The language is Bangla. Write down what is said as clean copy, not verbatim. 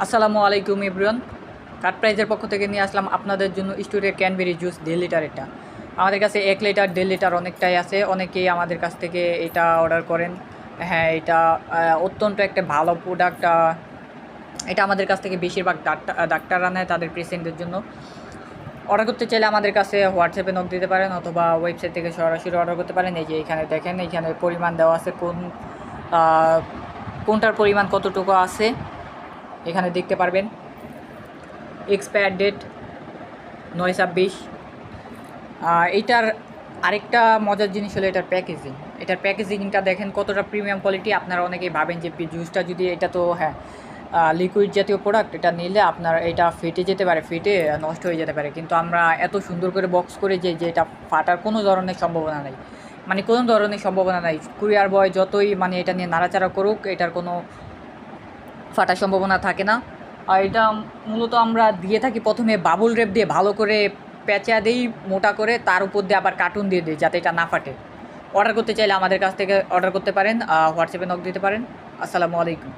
আসসালামু আলাইকুম এভরিওয়ান। কাট প্রাইজের পক্ষ থেকে নিয়ে আসলাম আপনাদের জন্য স্টুডিও ক্যানবেরি জুস 1.5 লিটার। এটা আমাদের কাছে 1 লিটার 1.5 লিটার অনেকটাই আছে, অনেকেই আমাদের কাছ থেকে এটা অর্ডার করেন। হ্যাঁ, এটা অত্যন্ত একটা ভালো প্রোডাক্ট। এটা আমাদের কাছ থেকে বেশিরভাগ ডাক্তাররা নেয় তাদের পেশেন্টদের জন্য। অর্ডার করতে চাইলে আমাদের কাছে হোয়াটসঅ্যাপে নক দিতে পারেন অথবা ওয়েবসাইট থেকে সরাসরি অর্ডার করতে পারেন। এই যে এখানে দেখেন, এইখানে পরিমাণ দেওয়া আছে, কোনটার পরিমাণ কতটুকু আছে এখানে দেখতে পারবেন। Expire date 9/26। এইটার আরেকটা মজার জিনিস হলো এটার প্যাকেজিংটা দেখেন কতটা প্রিমিয়াম কোয়ালিটি। আপনারা অনেকেই ভাবেন যে জুসটা যদি, এটা তো হ্যাঁ লিকুইড জাতীয় প্রোডাক্ট, এটা নিলে আপনার এটা ফেটে যেতে পারে, ফেটে নষ্ট হয়ে যেতে পারে, কিন্তু আমরা এত সুন্দর করে বক্স করে যে এটা ফাটার কোনো ধরনের সম্ভাবনা নাই, মানে কোনো ধরনের সম্ভাবনা নাই। কুরিয়ার বয় যতই মানে এটা নিয়ে নাড়াচাড়া করুক, এটার কোনো ফাটার সম্ভাবনা থাকে না। আর এটা মূলত আমরা দিয়ে থাকি প্রথমে বাবুল রেপ দিয়ে ভালো করে প্যাঁচা দিই মোটা করে, তার উপর দিয়ে আবার কার্টুন দিয়ে দিই যাতে এটা না ফাটে। অর্ডার করতে চাইলে আমাদের কাছ থেকে অর্ডার করতে পারেন, হোয়াটসঅ্যাপে নক দিতে পারেন। আসসালামু আলাইকুম।